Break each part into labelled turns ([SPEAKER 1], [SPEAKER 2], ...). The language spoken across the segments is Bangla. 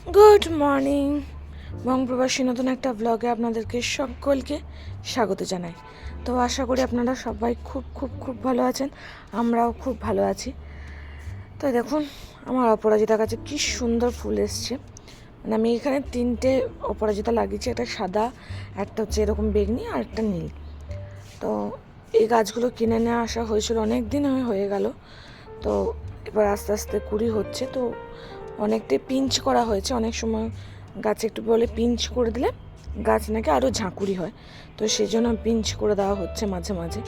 [SPEAKER 1] গুড মর্নিং বঙ্গপ্রবাসী নতুন একটা ব্লগে আপনাদেরকে সকলকে স্বাগত জানাই। তো আশা করি আপনারা সবাই খুব খুব খুব ভালো আছেন, আমরাও খুব ভালো আছি। তো দেখুন আমার অপরাজিতার কাছে কি সুন্দর ফুল এসছে। মানে আমি এখানে তিনটে অপরাজিতা লাগিয়েছি, একটা সাদা, একটা হচ্ছে এরকম বেগনি আর একটা নীল। তো এই গাছগুলো কিনে নিয়ে আসা হয়েছিল, অনেক দিন হয়ে গেল। তো এবার আস্তে আস্তে কুড়ি হচ্ছে, তো অনেকটাই পিঞ্চ করা হয়েছে। অনেক সময় গাছে একটু বলে পিঞ্চ করে দিলে গাছ নাকি আরও ঝাঁকুরি হয়, তো সেই জন্য পিঞ্চ করে দেওয়া হচ্ছে মাঝে মাঝে।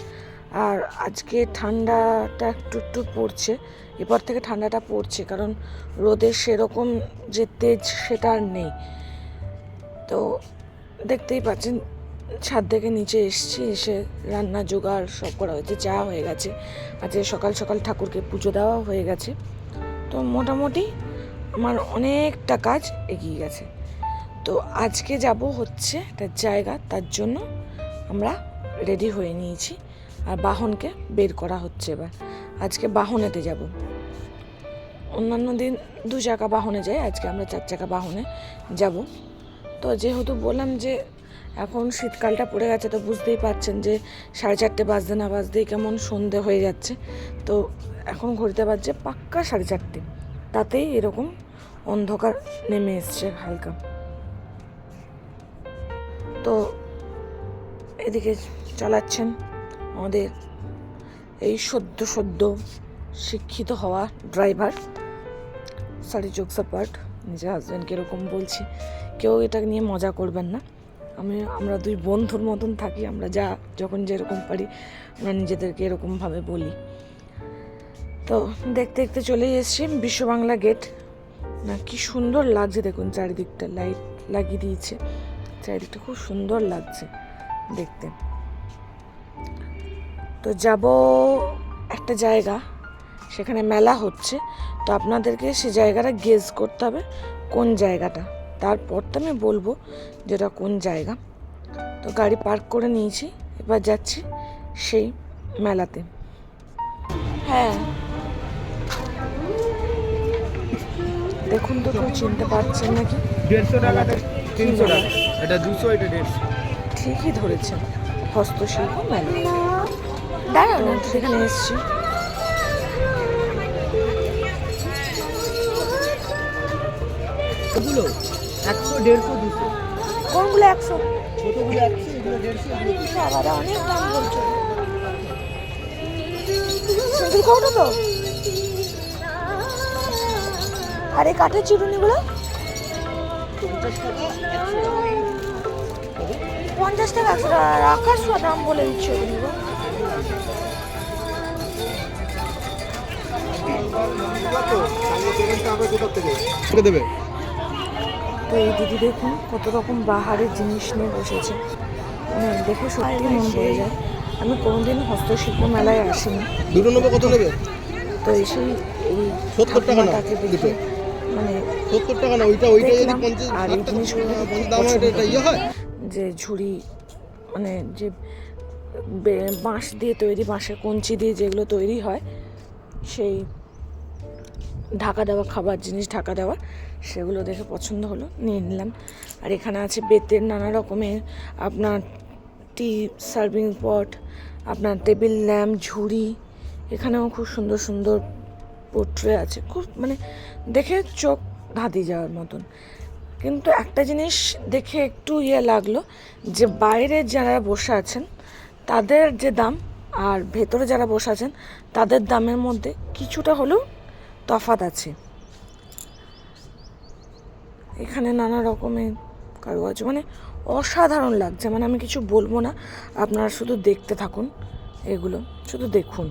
[SPEAKER 1] আর আজকে ঠান্ডাটা একটু একটু পড়ছে, এরপর থেকে ঠান্ডাটা পড়ছে, কারণ রোদের সেরকম যে তেজ সেটা আর নেই। তো দেখতেই পাচ্ছেন ছাদ থেকে নিচে এসছি, এসে রান্না জোগাড় সব করা হয়েছে, চা হয়ে গেছে, আজকে সকাল সকাল ঠাকুরকে পুজো দেওয়া হয়ে গেছে। তো মোটামুটি আমার অনেকটা কাজ এগিয়ে গেছে। তো আজকে যাব হচ্ছে একটা জায়গা, তার জন্য আমরা রেডি হয়ে নিয়েছি আর বাহনকে বের করা হচ্ছে। এবার আজকে বাহনেতে যাব, অন্যান্য দিন 2 চাকা বাহনে যাই, আজকে আমরা 4 চাকা বাহনে যাব। তো যেহেতু বললাম যে এখন শীতকালটা পড়ে গেছে, তো বুঝতেই পারছেন যে 4:30 বাজতে না বাজতেই কেমন সন্ধে হয়ে যাচ্ছে। তো এখন ঘুরতে বাজছে পাক্কা 4:30, তাতেই এরকম অন্ধকার নেমে এসছে হালকা। তো এদিকে চালাচ্ছেন আমাদের এই সদ্য শিক্ষিত হওয়া ড্রাইভার। সরি, জোকস অ্যাপার্ট, নিজের হাজব্যান্ডকে এরকম বলছি, কেউ এটা নিয়ে মজা করবেন না। আমরা 2 বন্ধুর মতন থাকি, আমরা যখন যেরকম পারি আমরা নিজেদেরকে এরকমভাবে বলি। তো দেখতে দেখতে চলে এসেছি বিশ্ব বাংলা গেট। না কি সুন্দর লাগছে দেখুন, চারিদিকটা লাইট লাগিয়ে দিয়েছে, চারিদিকটা খুব সুন্দর লাগছে দেখতে। তো যাব একটা জায়গা, সেখানে মেলা হচ্ছে, তো আপনাদেরকে সে জায়গাটা গেস করতে হবে কোন জায়গাটা, তারপর তো আমি বলবো যেটা কোন জায়গা। তো গাড়ি পার্ক করে নিয়েছি, এবার যাচ্ছি সেই মেলাতে। হ্যাঁ দেখুন তো কেউ চিনতে পারছেন নাকি?
[SPEAKER 2] 150 টাকা, 300 টাকা, এটা 200, এটা 150।
[SPEAKER 1] ঠিকই ধরেছেন, হস্তশিল্প মেলা। দাঁড়াও না, সেখানে এসছি।
[SPEAKER 2] এগুলো 100, 150, 200।
[SPEAKER 1] কোনগুলো 100?
[SPEAKER 2] ছোটগুলো 100, এগুলো 150।
[SPEAKER 1] বাবারা অনেক দাম বলছো। সিঙ্গেল কৌটো তো? আর এই কাঠের চিরুনিগুলো
[SPEAKER 2] 50 টাকা, 100 টাকা।
[SPEAKER 1] 50 টাকা, 100 টাকা, আকাশ ছোঁয়া দাম বলে দিচ্ছে ওগুলো। তো এই দিদি দেখুন কত রকম বাহারের জিনিস নিয়ে বসেছে, মানে দেখে সত্যি মন ভরে যায়। আমি কোনোদিন হস্তশিল্প মেলায় আসিনি,
[SPEAKER 2] দুটো নেবো, কত নেবে?
[SPEAKER 1] তো এসেই এই
[SPEAKER 2] 70 টাকা না,
[SPEAKER 1] ঠাকুমাটাকে দেখে মানে
[SPEAKER 2] 70 টাকা না, ওইটা যদি
[SPEAKER 1] দেখলাম।
[SPEAKER 2] 50
[SPEAKER 1] আর এই জিনিসগুলো
[SPEAKER 2] দাম হয়, এটা ইয়ে হয়।
[SPEAKER 1] যে ঝুড়ি, মানে যে বাঁশ দিয়ে তৈরি, বাঁশের কঞ্চি দিয়ে যেগুলো তৈরি হয়, সেই ঢাকা দেওয়া খাবার জিনিস, ঢাকা দেওয়া, সেগুলো দেখে পছন্দ হলো, নিয়ে নিলাম। আর এখানে আছে বেতের নানা রকমের আপনার টি সার্ভিং পট, আপনার টেবিল ল্যাম্প, ঝুড়ি, এখানেও খুব সুন্দর সুন্দর পোট্রে আছে, খুব মানে দেখে চোখ ধাঁধিয়ে যাওয়ার মতন। কিন্তু একটা জিনিস দেখে একটু লাগলো, যে বাইরে যারা বসে আছেন তাদের যে দাম আর ভেতরে যারা বসে আছেন তাদের দামের মধ্যে কিছুটা হলেও তফাৎ আছে। এখানে নানা রকমের কারুকার্য, মানে অসাধারণ লাগছে, মানে আমি কিছু বলবো না, আপনারা শুধু দেখতে থাকুন, এগুলো শুধু দেখুন।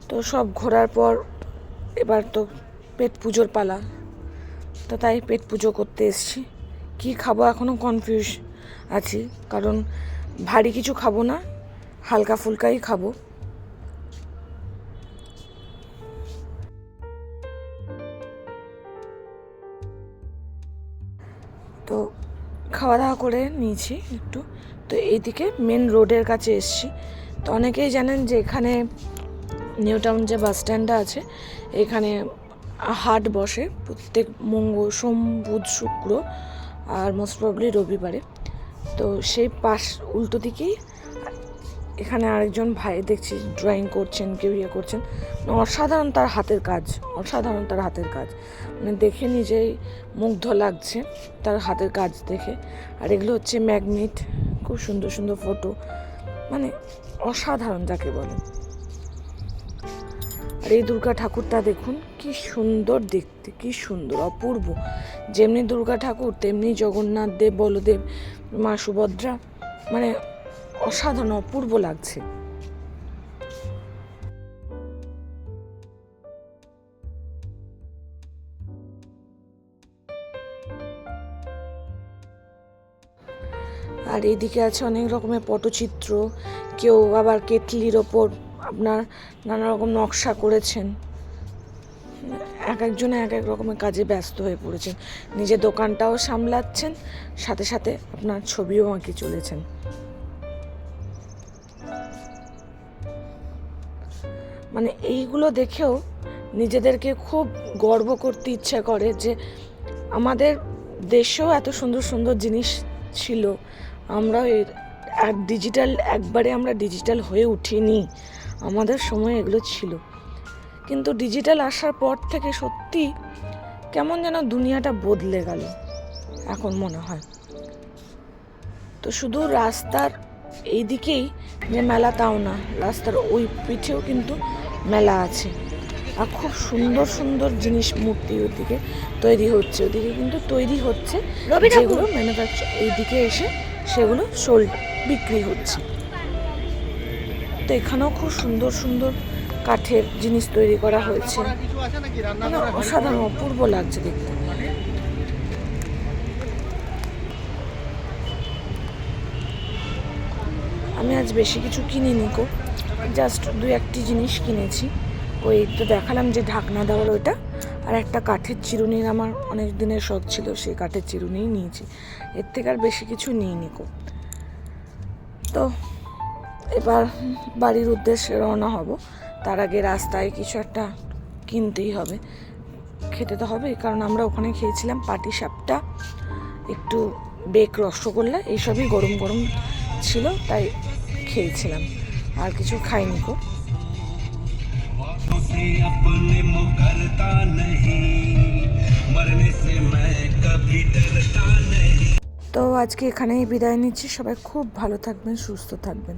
[SPEAKER 1] তো সব ঘোরার পর এবার তো পেট পুজোর পালা, তো তাই পেট পুজো করতে এসেছি। কি খাবো এখনও কনফিউজ আছি, কারণ ভারী কিছু খাবো না, হালকা ফুলকাই খাবো। তো খাওয়া দাওয়া করে নিয়েছি একটু। তো এইদিকে মেন রোডের কাছে এসছি। তো অনেকেই জানেন যে এখানে নিউ টাউন যে বাস স্ট্যান্ডটা আছে এখানে হাট বসে প্রত্যেক সোম বুধ শুক্র আর মোস্ট প্রবলি রবিবারে। তো সেই পাশ উল্টো দিকেই এখানে আরেকজন ভাই দেখছি ড্রয়িং করছেন, কেউ ইয়ে করছেন। অসাধারণ তার হাতের কাজ, অসাধারণ তার হাতের কাজ, মানে দেখে নিজেই মুগ্ধ লাগছে তার হাতের কাজ দেখে। আর এগুলো হচ্ছে ম্যাগনেট, খুব সুন্দর সুন্দর ফটো, মানে অসাধারণ যাকে বলে। আর এই দুর্গা ঠাকুরটা দেখুন কি সুন্দর দেখতে, কি সুন্দর, অপূর্ব। যেমনি দুর্গা ঠাকুর তেমনি জগন্নাথ দেব, বলদেব, মা সুভদ্রা, মানে অসাধারণ অপূর্ব লাগছে। আর এইদিকে আছে অনেক রকমের পটচিত্র, কেউ আবার কেটলির ওপর আপনার নানা রকম নকশা করেছেন। এক একজনে এক এক রকমের কাজে ব্যস্ত হয়ে পড়েছেন, নিজের দোকানটাও সামলাচ্ছেন, সাথে সাথে আপনার ছবিও আঁকে চলেছেন। মানে এইগুলো দেখেও নিজেদেরকে খুব গর্ব করতে ইচ্ছা করে যে আমাদের দেশেও এত সুন্দর সুন্দর জিনিস ছিল, আমরাও আমরা ডিজিটাল হয়ে উঠিনি, আমাদের সময় এগুলো ছিল। কিন্তু ডিজিটাল আসার পর থেকে সত্যি কেমন যেন দুনিয়াটা বদলে গেল এখন মনে হয়। তো শুধু রাস্তার এই দিকেই যে মেলা তাও না, রাস্তার ওই পিঠেও কিন্তু মেলা আছে। আর খুব সুন্দর সুন্দর জিনিস মূর্তি ওদিকে তৈরি হচ্ছে, ওদিকে কিন্তু তৈরি হচ্ছে, যেগুলো ম্যানুফ্যাকচার এইদিকে এসে সেগুলো বিক্রি হচ্ছে। তো এখানেও খুব সুন্দর সুন্দর কাঠের জিনিস তৈরি করা হয়েছে, মানে অসাধারণ অপূর্ব লাগছে দেখতে। আমি আজ বেশি কিছু কিনিনি গো, জাস্ট 2-1টি জিনিস কিনেছি। ওই তো দেখালাম যে ঢাকনা দেওয়ার ওইটা, আর একটা কাঠের চিরুনির আমার অনেক দিনের শখ ছিল, সেই কাঠের চিরুনিই নিয়েছি, এর থেকে আর বেশি কিছু নিইনি গো। তো এবার বাড়ির উদ্দেশ্যে রওনা হব। তার আগে রাস্তায় কিছু একটা কিনতেই হবে, খেতে তো হবে, কারণ আমরা ওখানে খেয়েছিলাম পাটিসাপটা, একটু বেক রসগোল্লা, এইসবই গরম গরম ছিল তাই খেয়েছিলাম, আর কিছু খাইনি গো। তো আজকে এখানেই বিদায় নিচ্ছি, সবাই খুব ভালো থাকবেন, সুস্থ থাকবেন।